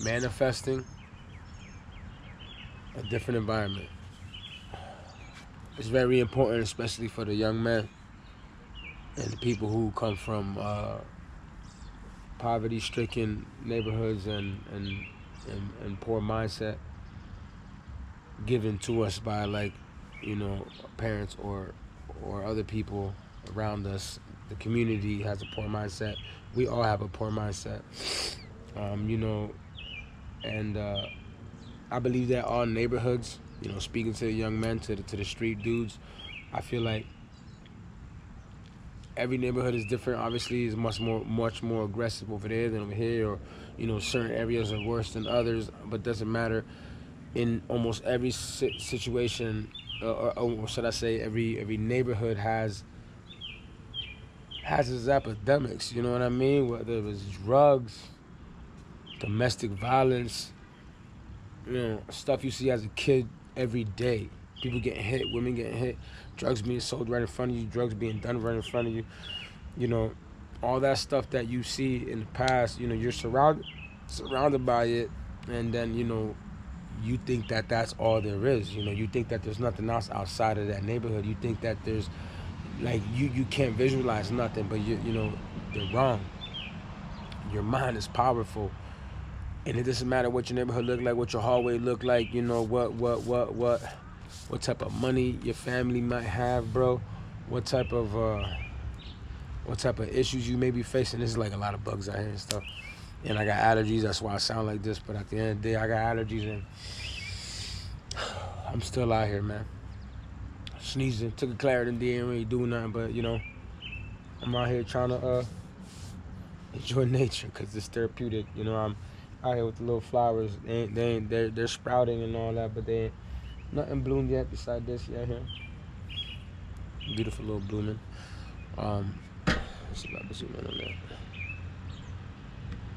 manifesting a different environment. It's very important, especially for the young men and the people who come from poverty-stricken neighborhoods and poor mindset given to us by, like, parents or other people around us. The community has a poor mindset. We all have a poor mindset. You know, and I believe that all neighborhoods, speaking to the young men, to the street dudes, I feel like every neighborhood is different. Obviously, it's much more aggressive over there than over here, or certain areas are worse than others. But doesn't matter. In almost every situation, or should I say, every neighborhood has its epidemics. You know what I mean? Whether it was drugs, domestic violence, stuff you see as a kid every day. People getting hit, women getting hit, drugs being sold right in front of you, drugs being done right in front of you. All that stuff that you see in the past. You're surrounded by it, and then you think that that's all there is. You think that there's nothing else outside of that neighborhood. You think that there's, like, you can't visualize nothing, but they're wrong. Your mind is powerful, and it doesn't matter what your neighborhood look like, what your hallway look like. What type of money your family might have, bro. What type of issues you may be facing. There's like a lot of bugs out here and stuff. And I got allergies, that's why I sound like this. But at the end of the day, I got allergies, and I'm still out here, man. Sneezing. Took a Claritin D, ain't really doing nothing, but I'm out here trying to enjoy nature, because it's therapeutic. I'm out here with the little flowers. They're sprouting and all that, but they ain't nothing bloomed yet beside this here. Beautiful little blooming. Let's see if I can zoom in on that.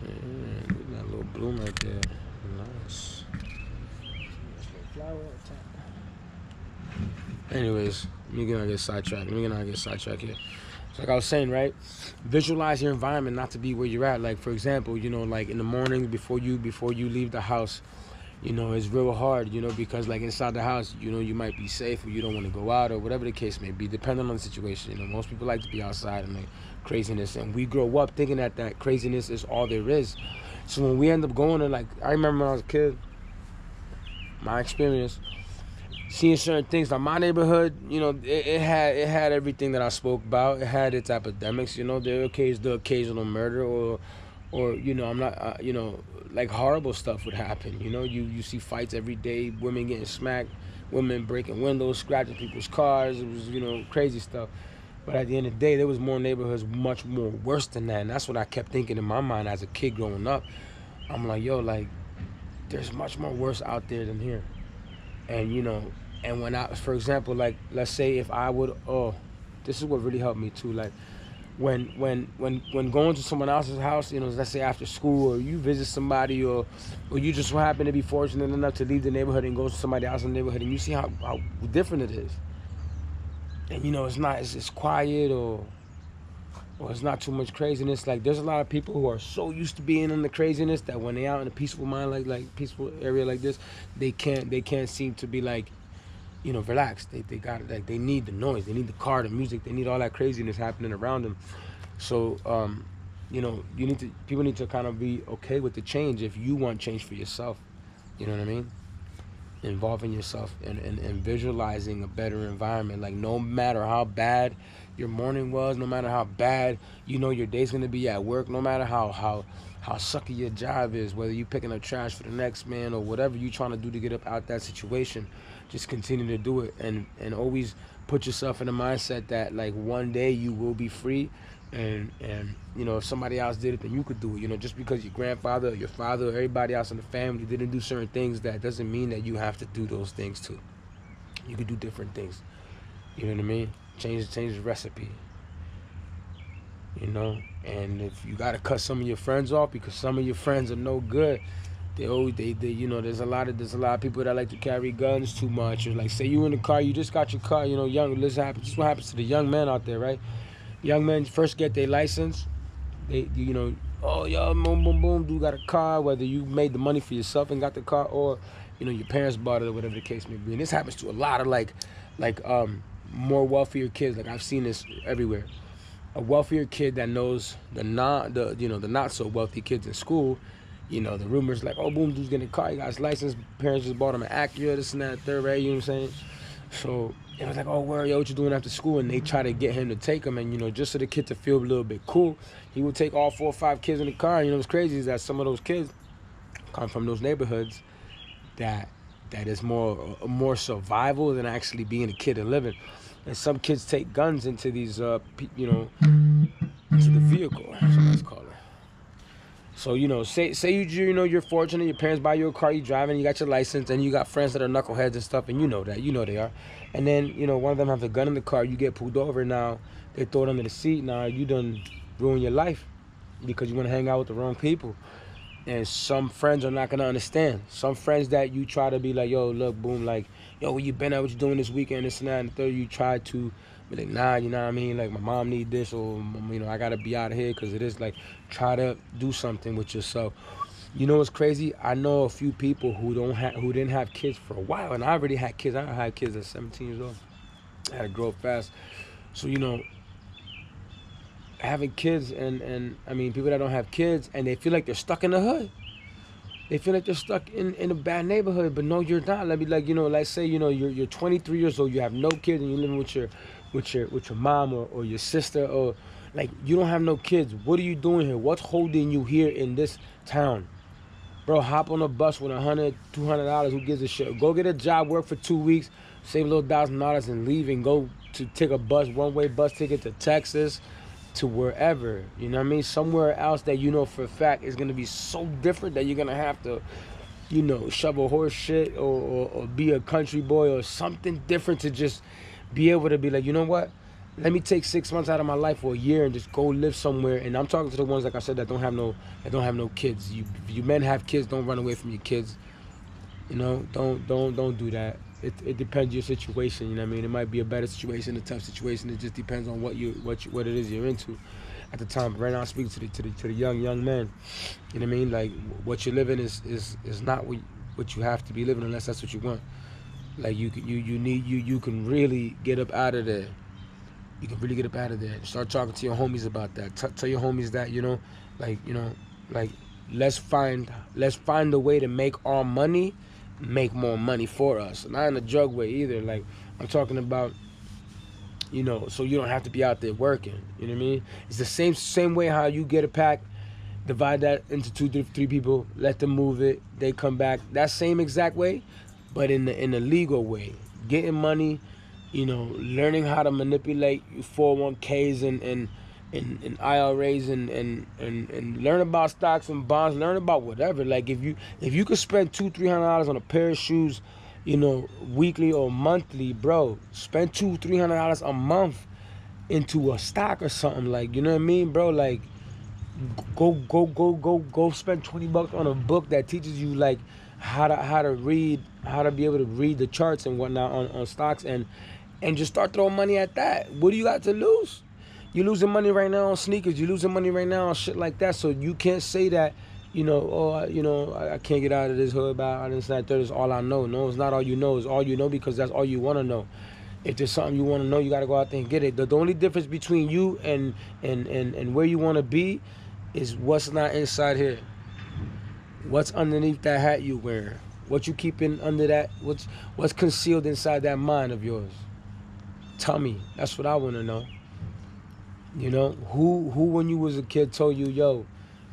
And look at that little bloom right there. Nice. Flower at top. Anyways, let me get sidetracked here. So like I was saying, right? Visualize your environment not to be where you're at. Like, for example, like in the morning before you leave the house, it's real hard, because like inside the house, you might be safe, or you don't want to go out, or whatever the case may be, depending on the situation. Most people like to be outside and like craziness, and we grow up thinking that craziness is all there is. So when we end up going to, like, I remember when I was a kid, my experience, seeing certain things. Like my neighborhood, it had everything that I spoke about. It had its epidemics. The occasional murder, or I'm not, like horrible stuff would happen. You see fights every day, women getting smacked, women breaking windows, scratching people's cars. It was, crazy stuff. But at the end of the day, there was more neighborhoods much more worse than that. And that's what I kept thinking in my mind as a kid growing up. I'm like, yo, like, there's much more worse out there than here. And, and when for example, like, let's say if I would, this is what really helped me too. Like, when going to someone else's house, let's say after school, or you visit somebody, or you just so happen to be fortunate enough to leave the neighborhood and go to somebody else's neighborhood, and you see how different it is. And it's quiet, or it's not too much craziness. Like, there's a lot of people who are so used to being in the craziness that when they out in a peaceful mind, like peaceful area like this, they can't seem to be like, relaxed. They got, like, they need the noise, they need the car, the music, they need all that craziness happening around them. So people need to kind of be okay with the change if you want change for yourself. You know what I mean? Involving yourself and visualizing a better environment. Like, no matter how bad your morning was, no matter how bad your day's gonna be at work, no matter how sucky your job is, whether you picking up trash for the next man or whatever you trying to do to get up out that situation, just continue to do it, and always put yourself in the mindset that, like, one day you will be free, and if somebody else did it, then you could do it. Just because your grandfather or your father or everybody else in the family didn't do certain things, that doesn't mean that you have to do those things too. You could do different things. You know what I mean? Change the recipe. And if you gotta cut some of your friends off because some of your friends are no good, they there's a lot of people that like to carry guns too much. Or, like, say you in the car, you just got your car, this is what happens to the young men out there, right? Young men first get their license, they Oh, yo, boom, boom, boom, dude got a car, whether you made the money for yourself and got the car, or, your parents bought it, or whatever the case may be. And this happens to a lot of, more wealthier kids. Like, I've seen this everywhere. A wealthier kid that knows the not so wealthy kids in school, the rumors like, oh, boom, dude's getting a car, he got his license, parents just bought him an Acura, this and that, third rate, you know what I'm saying? So it was like, oh, where, yo, what you doing after school? And they try to get him to take him, and just so the kid to feel a little bit cool, he would take all 4 or 5 kids in the car. And what's crazy is that some of those kids come from those neighborhoods that is more survival than actually being a kid and living. And some kids take guns into these, into the vehicle. Somebody's calling. So say you're fortunate, your parents buy you a car, you driving, you got your license, and you got friends that are knuckleheads and stuff, and they are. And then one of them has a gun in the car, you get pulled over, now they throw it under the seat. Now you done ruin your life because you want to hang out with the wrong people. And some friends are not gonna understand. Some friends that you try to be like, yo, look, boom, like, yo, where you been at? What you doing this weekend? This and that. And the third, you try to be like, nah, you know what I mean? Like, my mom need this, or I gotta be out of here because it is like, try to do something with yourself. You know what's crazy? I know a few people who didn't have kids for a while, and I already had kids. I had kids at 17 years old. I had to grow up fast. So having kids and I mean people that don't have kids and they feel like they're stuck in the hood. They feel like they're stuck in a bad neighborhood, but no, you're not. Let me let's say you're 23 years old, you have no kids, and you're living with your mom or your sister, or like you don't have no kids. What are you doing here? What's holding you here in this town? Bro, hop on a bus with $100, $200. Who gives a shit? Go get a job, work for 2 weeks, save a little $1,000, and leave and go to take a bus, one-way bus ticket to Texas, to wherever, you know what I mean? Somewhere else that for a fact is gonna be so different that you're gonna have to, shovel horse shit or be a country boy or something different to just be able to be like, you know what? Let me take 6 months out of my life or a year and just go live somewhere. And I'm talking to the ones, like I said, that don't have no kids. You men have kids, don't run away from your kids. Don't do that. It depends on your situation, you know what I mean? It might be a better situation, a tough situation. It just depends on what it is you're into at the time. But right now I'm speaking to the young men. You know what I mean? Like, what you're living is not what you have to be living unless that's what you want. Like, you can really get up out of there. You can really get up out of there. Start talking to your homies about that. Tell your homies that, let's find a way to make our money make more money for us. Not in a drug way either. Like, I'm talking about, so you don't have to be out there working. You know what I mean? It's the same way how you get a pack, divide that into 2, 3 people, let them move it, they come back. That same exact way, but in the legal way. Getting money, learning how to manipulate 401ks and IRAs and learn about stocks and bonds, learn about whatever. Like, if you could spend $200-$300 on a pair of shoes, weekly or monthly, bro, spend $200-$300 a month into a stock or something. Like, you know what I mean, bro? Like, go spend $20 on a book that teaches you like how to read, how to be able to read the charts and whatnot on stocks, and just start throwing money at that. What do you got to lose? You're losing money right now on sneakers. You're losing money right now on shit like that. So you can't say that, I can't get out of this hood by this, that, third. Is all I know. No, it's not all you know. It's all you know because that's all you want to know. If there's something you want to know, you got to go out there and get it. The only difference between you and where you want to be is what's not inside here. What's underneath that hat you wear? What you keeping under that? What's concealed inside that mind of yours? Tell me. That's what I want to know. Who when you was a kid told you, yo,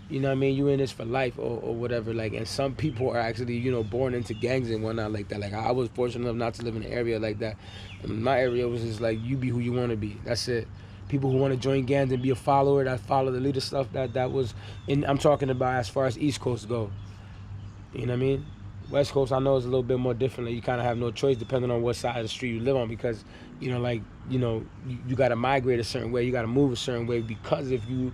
you know what I mean, you in this for life or whatever. Like, and some people are actually, born into gangs and whatnot like that. Like, I was fortunate enough not to live in an area like that. And my area was just like, you be who you want to be. That's it. People who want to join gangs and be a follower, that follow the leader stuff, that was, and I'm talking about as far as East Coast go. You know what I mean? West Coast, I know, is a little bit more different. Like, you kind of have no choice depending on what side of the street you live on because, you got to migrate a certain way. You got to move a certain way because if you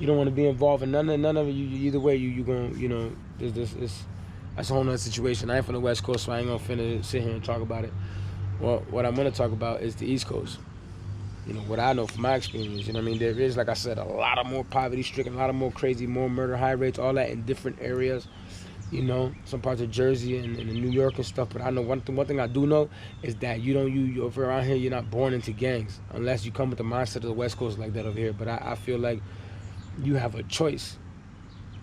don't want to be involved in none of it, either way, you going to, that's a whole nother situation. I ain't from the West Coast, so I ain't going to sit here and talk about it. Well, what I'm going to talk about is the East Coast. You know, what I know from my experience, you know what I mean? There is, like I said, a lot of more poverty-stricken, a lot of more crazy, more murder, high rates, all that in different areas. You know, some parts of Jersey and New York and stuff. But I know one thing I do know is that if you're around here, you're not born into gangs unless you come with the mindset of the West Coast like that over here. But I feel like you have a choice.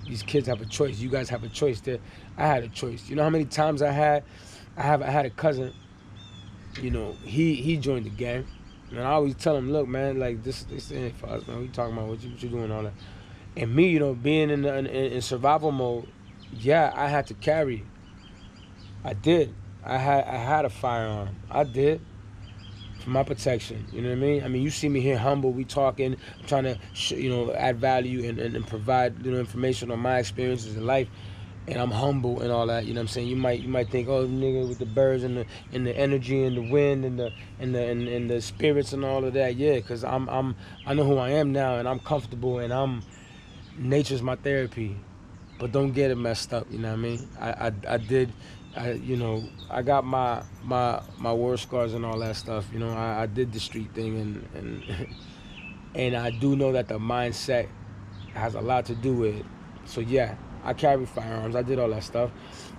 These kids have a choice. You guys have a choice. I had a choice. You know how many times I had a cousin. You know, he joined the gang, and I always tell him, look, man, like this ain't for us, man. We talking about what you doing, all that. And me, you know, being in survival mode, yeah, I had to carry. I did. I had a firearm. I did, for my protection. You know what I mean? I mean, you see me here humble. We talking. I'm trying to, add value and provide information on my experiences in life. And I'm humble and all that. You know what I'm saying? You might think, oh, nigga, with the birds and the energy and the wind and the spirits and all of that. Yeah, because I know who I am now, and I'm comfortable, and nature's my therapy. But don't get it messed up. You know what I mean? I got my war scars and all that stuff. You know, I did the street thing, and and I do know that the mindset has a lot to do with it. So yeah, I carry firearms. I did all that stuff.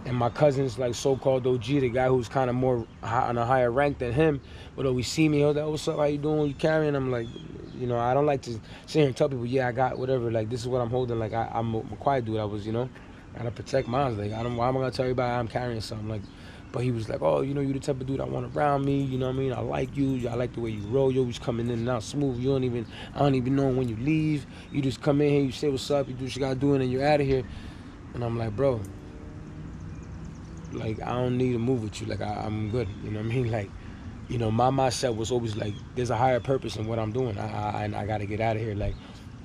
And my cousin's like so-called OG, the guy who's kind of more on a higher rank than him, but we see me, he'll like, what's up, how you doing, you carrying? I'm like, I don't like to sit here and tell people, yeah, I got whatever, like, this is what I'm holding. Like, I'm a quiet dude. I was, I gotta protect mine. Like, why am I gonna tell everybody I'm carrying something? Like, but he was like, oh, you the type of dude I want around me, you know what I mean? I like you, I like the way you roll, you always coming in and out smooth, I don't even know when you leave, you just come in here, you say what's up, you do what you gotta do, and then you're out of here. And I'm like, bro, like, I don't need to move with you, like, I'm good, you know what I mean? Like, my mindset was always like, there's a higher purpose in what I'm doing, I gotta get out of here. Like,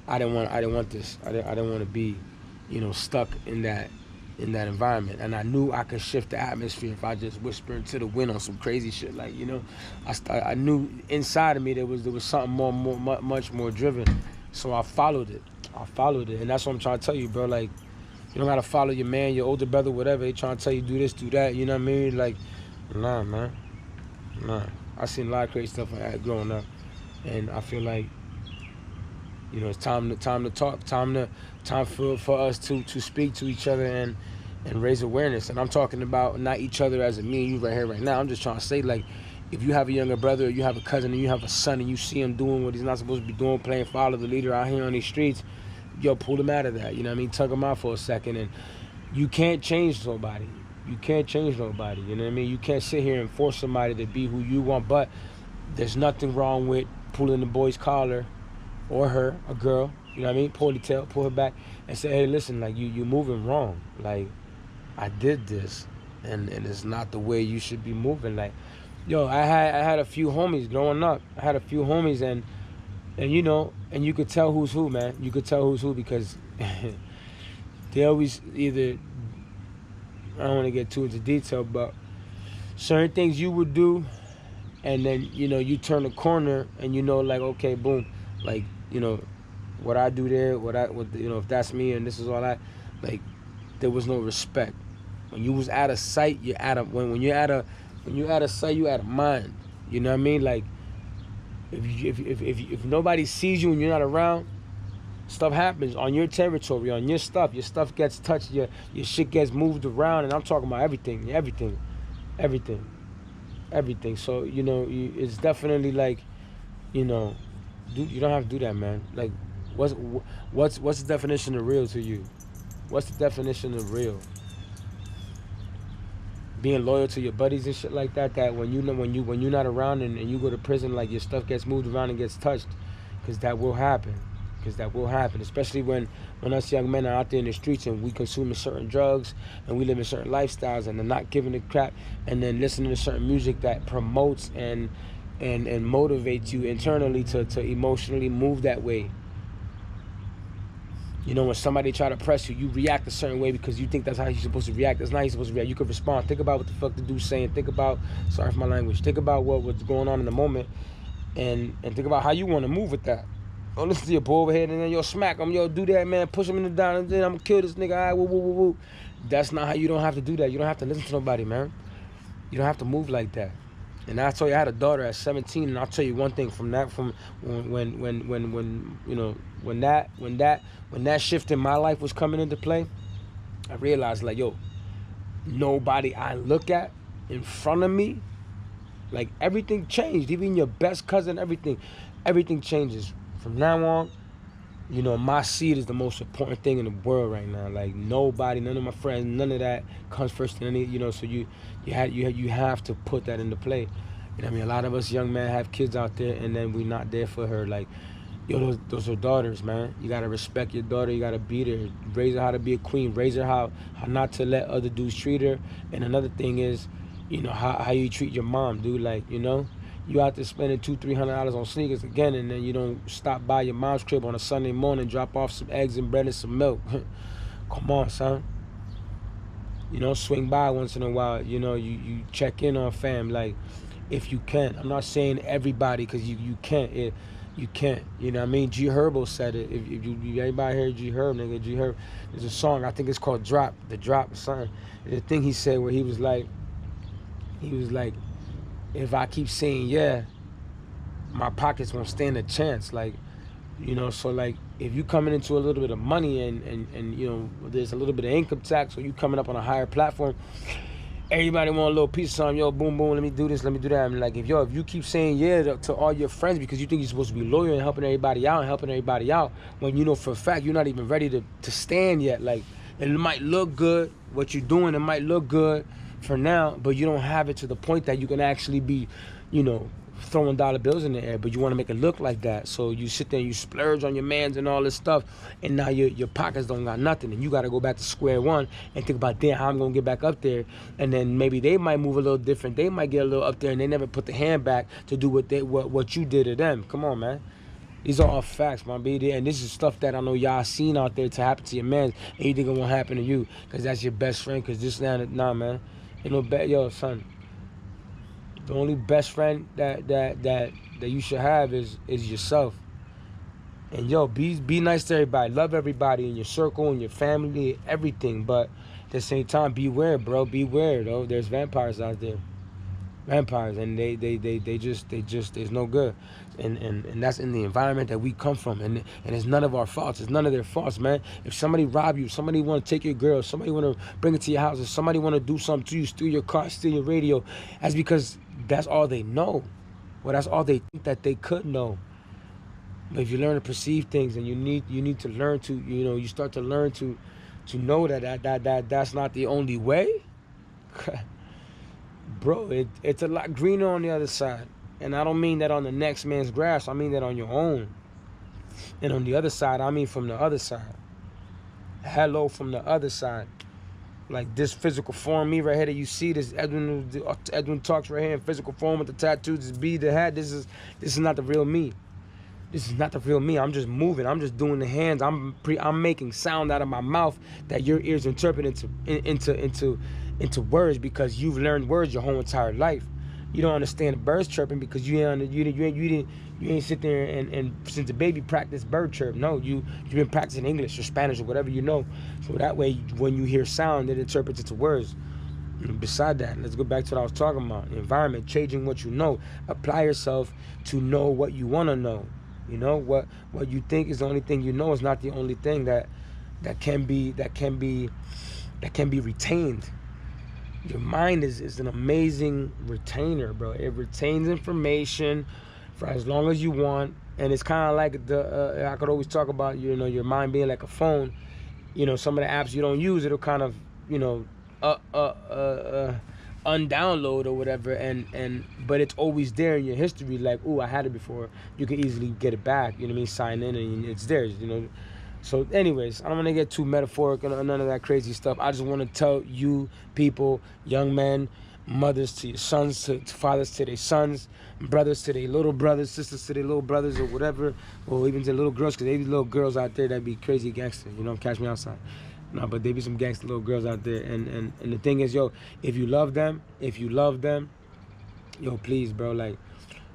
I didn't want this, I didn't want to be, stuck in that environment. And I knew I could shift the atmosphere if I just whisper into the wind on some crazy shit. Like, I knew inside of me there was something much more driven. So I followed it, and that's what I'm trying to tell you, bro. Like, you don't gotta follow your man, your older brother, whatever. They trying to tell you do this, do that. You know what I mean? Like, nah, man, nah. I seen a lot of crazy stuff growing up, and I feel like, it's time to talk, time for us to speak to each other and raise awareness. And I'm talking about not each other as a me and you right here right now. I'm just trying to say, like, if you have a younger brother, or you have a cousin, and you have a son, and you see him doing what he's not supposed to be doing, playing follow the leader out here on these streets, yo, pull him out of that. You know what I mean? Tug him out for a second. And you can't change nobody. You can't change nobody. You know what I mean? You can't sit here and force somebody to be who you want. But there's nothing wrong with pulling the boy's collar, or her, a girl, you know what I mean? Ponytail, pull her back and say, hey, listen, like, you moving wrong. Like, I did this, and it's not the way you should be moving. Like, yo, I had a few homies growing up. I had a few homies, and and you could tell who's who, man. You could tell who's who because they always either, I don't want to get too into detail, but certain things you would do, and then, you turn the corner and like, okay, boom, like, what I do there, if that's me and this is all that, like, there was no respect. When you was out of sight, you're out of, when you're out of sight, you out of mind. You know what I mean? Like, if nobody sees you and you're not around, stuff happens on your territory, on your stuff. Your stuff gets touched, your shit gets moved around, and I'm talking about everything. So, it's definitely like, you don't have to do that, man. Like, what's the definition of real to you? What's the definition of real? Being loyal to your buddies and shit like that. That when you're not around and you go to prison, like, your stuff gets moved around and gets touched, because that will happen. Especially when us young men are out there in the streets and we consuming certain drugs and we live in certain lifestyles and they're not giving a crap, and then listening to certain music that promotes and motivates you internally to emotionally move that way. When somebody try to press you, you react a certain way because you think that's how you're supposed to react. That's not how you're supposed to react. You could respond. Think about what the fuck the dude's saying. Think about, sorry for my language, think about what's going on in the moment, and think about how you want to move with that. Don't listen to your boy overhead and then yo smack him, yo do that, man, push him in the down, and then I'm gonna kill this nigga. All right, woo. That's not how. You don't have to do that. You don't have to listen to nobody, man. You don't have to move like that. And I told you I had a daughter at 17, and I'll tell you one thing from that, from when you know, when that shift in my life was coming into play, I realized, like, yo, nobody I look at in front of me, like, everything changed. Even your best cousin, everything changes from now on. You know, my seed is the most important thing in the world right now. Like, nobody, none of my friends, none of that comes first in any. You know, so you have to put that into play. You know what I mean? A lot of us young men have kids out there, and then we're not there for her. Like, yo, those are daughters, man. You gotta respect your daughter. You gotta beat her, raise her how to be a queen, raise her how not to let other dudes treat her. And another thing is, you know, how you treat your mom, dude. Like, you know, you out there spending $200-300 on sneakers again, and then you don't stop by your mom's crib on a Sunday morning, drop off some eggs and bread and some milk. Come on, son. You know, swing by once in a while. You know, you check in on fam, like, if you can. I'm not saying everybody, because you can't. You can't. You know what I mean? G Herbo said it. If you anybody heard G Herb, nigga, G Herb, there's a song, I think it's called Drop, The Drop or something. The thing he said where he was like, if I keep saying yeah, my pockets won't stand a chance. Like, you know, so like, if you coming into a little bit of money and you know, there's a little bit of income tax, or you coming up on a higher platform, everybody want a little piece of something. Yo, boom, boom, let me do this, let me do that. I'm like, if you keep saying yeah to all your friends because you think you're supposed to be loyal and helping everybody out, when you know for a fact you're not even ready to stand yet. Like, it might look good, what you're doing, it might look good for now, but you don't have it to the point that you can actually be, you know, throwing dollar bills in the air, but you want to make it look like that. So you sit there and you splurge on your mans and all this stuff, and now your pockets don't got nothing, and you got to go back to square one and think about, damn, how I'm going to get back up there. And then maybe they might move a little different. They might get a little up there, and they never put the hand back to do what you did to them. Come on, man. These are all facts, my baby. And this is stuff that I know y'all seen out there to happen to your man, and you think it won't happen to you because that's your best friend. Because this, nah, man. Ain't no bad, yo, son. The only best friend that you should have is yourself. And yo, be nice to everybody. Love everybody in your circle and your family, everything. But at the same time, beware, bro. Beware, though. There's vampires out there. Vampires, and they just there's no good. And that's in the environment that we come from, and it's none of our faults. It's none of their faults, man. If somebody rob you, somebody want to take your girl, somebody want to bring it to your house, if somebody want to do something to you, steal your car, steal your radio, that's because that's all they know. Well, that's all they think that they could know. But if you learn to perceive things, and you need to learn to, you know, you start to learn to know that's not the only way. Bro, it's a lot greener on the other side. And I don't mean that on the next man's grass. I mean that on your own. And on the other side, I mean from the other side. Hello from the other side. Like this physical form, me right here that you see, this Edwin Talks right here in physical form with the tattoos, this bead, the hat. This is not the real me. This is not the real me. I'm just moving. I'm just doing the hands. I'm making sound out of my mouth that your ears interpret into words, because you've learned words your whole entire life. You don't understand the birds chirping because you ain't sit there and since the baby practice bird chirp. No, you've been practicing English or Spanish or whatever you know. So that way, when you hear sound, it interprets it to words. And beside that, let's go back to what I was talking about. The environment, changing what you know. Apply yourself to know what you want to know. You know, what you think is the only thing you know is not the only thing that can be retained. Your mind is an amazing retainer, bro. It retains information for as long as you want, and it's kind of like I could always talk about, you know, your mind being like a phone. You know, some of the apps you don't use, it'll kind of, you know, undownload or whatever, but it's always there in your history. Like, oh, I had it before. You can easily get it back. You know what I mean? Sign in and it's there. You know. So anyways, I don't want to get too metaphorical and none of that crazy stuff. I just want to tell you people, young men, mothers to your sons, to fathers to their sons, brothers to their little brothers, sisters to their little brothers or whatever, or even to little girls, because they be little girls out there that be crazy gangster, you know, catch me outside. No, but they be some gangster little girls out there. And the thing is, yo, if you love them, yo, please, bro, like,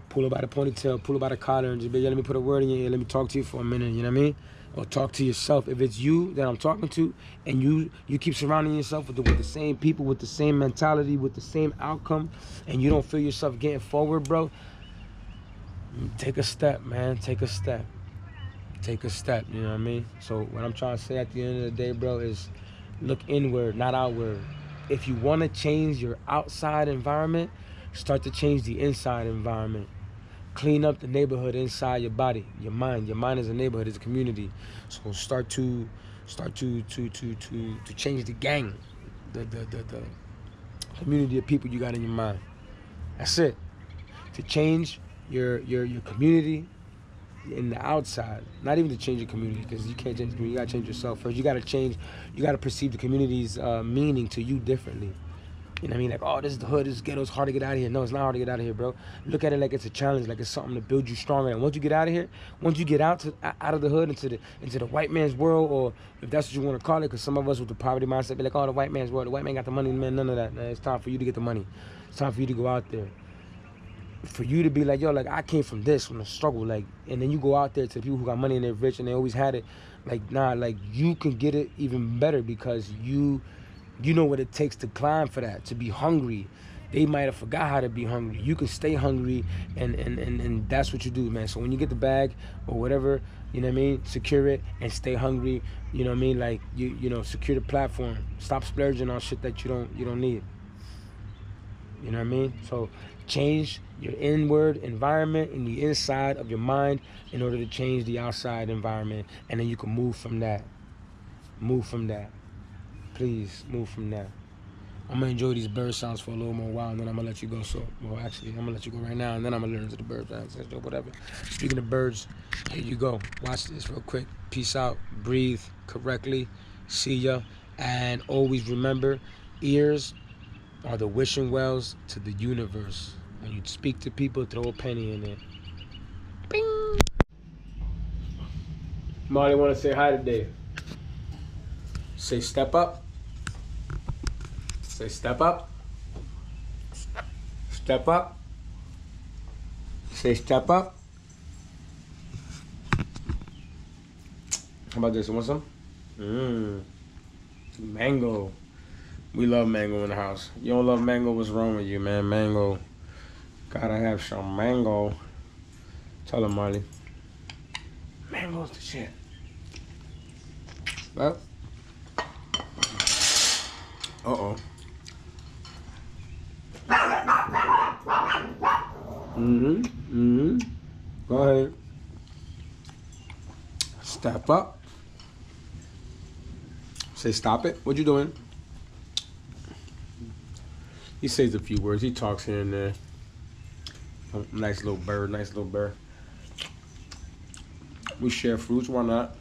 pull her by the ponytail, pull her by the collar, and just be, yo, let me put a word in your ear, let me talk to you for a minute, you know what I mean? or talk to yourself. If it's you that I'm talking to, and you keep surrounding yourself with the same people, with the same mentality, with the same outcome, and you don't feel yourself getting forward, bro, take a step, man. Take a step. Take a step, you know what I mean? So what I'm trying to say at the end of the day, bro, is look inward, not outward. If you want to change your outside environment, start to change the inside environment. Clean up the neighborhood inside your body, your mind. Your mind is a neighborhood, is a community. So start to change the gang, the community of people you got in your mind. That's it. To change your community in the outside, not even to change your community, because you can't change the community. You gotta change yourself first. You gotta perceive the community's meaning to you differently. You know what I mean? Like, oh, this is the hood, this is ghetto, it's hard to get out of here. No, it's not hard to get out of here, bro. Look at it like it's a challenge, like it's something to build you stronger. And once you get out of here, once you get out of the hood into the white man's world, or if that's what you want to call it, because some of us with the poverty mindset be like, oh, the white man's world, the white man got the money, man, none of that. Man, it's time for you to get the money. It's time for you to go out there. For you to be like, yo, like, I came from this, from the struggle, like, and then you go out there to the people who got money and they're rich and they always had it, like, nah, like, you can get it even better because you know what it takes to climb for that, to be hungry. They might have forgot how to be hungry. You can stay hungry, and that's what you do, man. So when you get the bag or whatever, you know what I mean, secure it and stay hungry, you know what I mean, like, you know, secure the platform. Stop splurging on shit that you don't need. You know what I mean? So change your inward environment in the inside of your mind in order to change the outside environment, and then you can move from that. Move from that. Please move from that. I'm gonna enjoy these bird sounds for a little more while, and then I'm gonna let you go. So, well, actually, I'm gonna let you go right now, and then I'm gonna learn to the bird sounds, whatever. Speaking of birds, here you go. Watch this real quick. Peace out. Breathe correctly. See ya. And always remember, ears are the wishing wells to the universe. When you speak to people, throw a penny in it. Bing. Marty, want to say hi today? Say step up. Say step up. Step up. Say step up. How about this? You want some? Mango. We love mango in the house. You don't love mango, what's wrong with you, man? Mango. Gotta have some mango. Tell him, Marley. Mango's the shit. Well. Uh-oh. Go ahead. Step up. Say stop it. What you doing? He says a few words. He talks here and there. Oh, nice little bird. Nice little bird. We share fruits. Why not?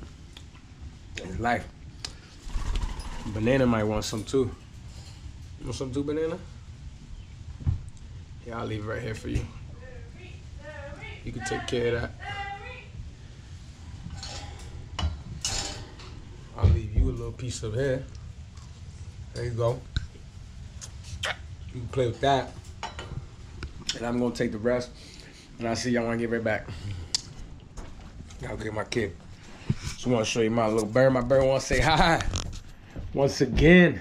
It's life. Banana might want some too. You want some too, Banana? Yeah, I'll leave it right here for you. You can take care of that. I'll leave you a little piece of hair. There you go. You can play with that. And I'm gonna take the rest. And I'll see y'all when I get right back. I'll get my kid. Just wanna show you my little bird. My bird wanna say hi. Once again.